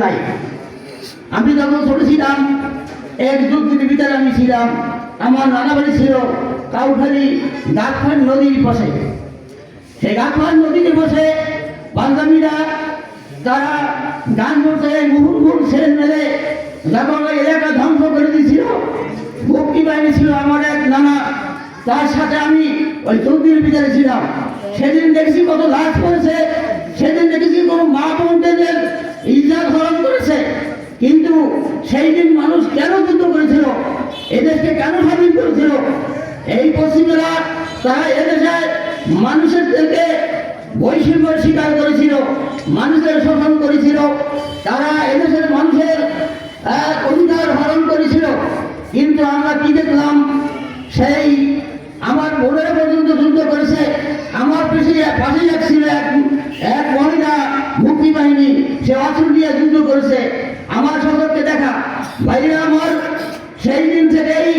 নাই। আমি যখন ছোট ছিলাম, এক যুদ্ধের ভিতরে আমি ছিলাম। আমার নানা বাড়ি ছিল কাউখালী গাছখান নদীর পাশে। সেই গাছখান নদীর পাশে পাঞ্জাবিরা তারা গান করতে মুহুর্মুর ছেড়ে মেলে যখন ওই এলাকা ধ্বংস করে দিয়েছিল, মুক্তি বাহিনী ছিল আমার এক নানা, তার সাথে আমি ওই যুদ্ধের ভিতরে ছিলাম। সেদিন দেখছি কত লাশ করেছে, সেদিন দেখেছি কোনো মা বোনদের ইজ্জত হরণ করেছে। কিন্তু সেই দিন মানুষ কেন যুদ্ধ করেছিল, এদেশকে কেন স্বাধীন করেছিল? এই পশ্চিমেরা তারা এদেশে মানুষেরকে বৈষম্য স্বীকার করেছিল, মানুষের শোষণ করেছিল, তারা এদেশের মানুষের অধিকার হরণ করেছিল। কিন্তু আমরা কি দেখলাম, সেই আমার বোনের পর্যন্ত যুদ্ধ করেছে। আমার পাশে ছিল এক মহিলা মুক্তি বাহিনী, সে অস্ত্র দিয়ে যুদ্ধ করেছে। আমার সকলকে দেখা বাইরে আমার সেই দিন থেকেই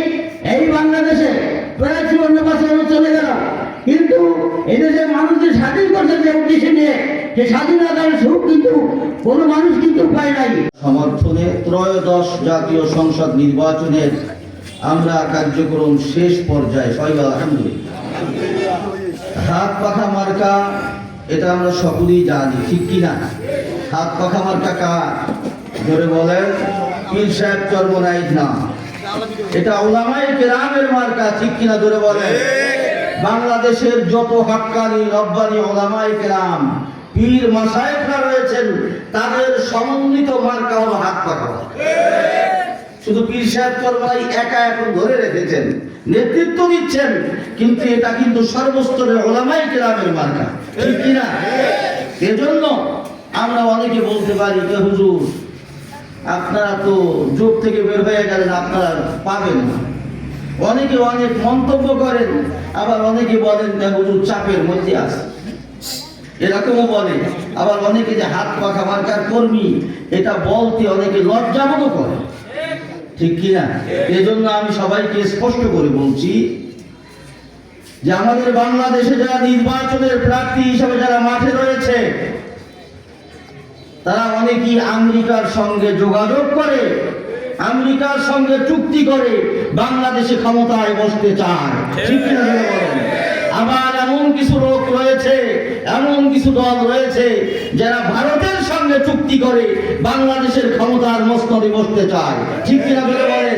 এই বাংলাদেশে প্রায় 54 বছর চলে গেল, কিন্তু এদেশের মানুষদের স্বাধীন করছে যে উদ্দেশ্য নিয়ে, সে স্বাধীনতার সুখ কিন্তু কোনো মানুষ কিন্তু পায় নাই। সমর্থনে ত্রয়োদশ জাতীয় সংসদ নির্বাচনের আমরা কার্যক্রম শেষ পর্যায়ে, সবাই আলহামদুলিল্লাহ। হাত পাখা মার্কা, এটা আমরা সকলেই জানি, ঠিক কিনা? হাত পাখা মার্কা কার? ধরে বলেন, পীর সাহেব চরমনাইদ না, এটা উলামায়ে কেরামের মার্কা, ঠিক কিনা? ধরে বলেন। বাংলাদেশের যত হাক্কানি রব্বানি উলামায়ে কেরাম, পীর মাশায়েখরা রয়েছেন, তাদের সমন্বিত মার্কা হলো হাত পাখা। শুধু পীর সাহেব চরমনাই একা এখন ধরে রেখেছেন, নেতৃত্ব দিচ্ছেন, কিন্তু এটা কিন্তু সর্বস্তরের উলামায়ে কেরামের মার্কা, ঠিক কিনা? এজন্য আমরা অনেকে বলতে পারি যে হুজুর আপনারা তো যোগ থেকে বের হয়ে গেলেন, আপনারা পাবেন না। অনেকে অনেক মন্তব্য করেন, আবার অনেকে বলেন যে হুজুর চাপের মধ্যে আছে, এরকমও বলে। আবার অনেকে যে হাত পাখা মার্কার কর্মী, এটা বলতে অনেকে লজ্জাবোধ করে, ঠিক কিনা? এজন্য আমি সবাইকে স্পষ্ট করে বলছি যে আমাদের বাংলাদেশে যারা নির্বাচনের প্রার্থী হিসেবে যারা মাঠে রয়েছে, তারা অনেকেই আমেরিকার সঙ্গে যোগাযোগ করে, আমেরিকার সঙ্গে চুক্তি করে বাংলাদেশে ক্ষমতায় বসতে চায়, ঠিক কিনা বলেন? আবার এমন কিছু লোক রয়েছে, এমন কিছু দল রয়েছে যারা ভারতের সঙ্গে চুক্তি করে বাংলাদেশের ক্ষমতার মস্তদে বসতে চায়, ঠিক কিনা বলেন?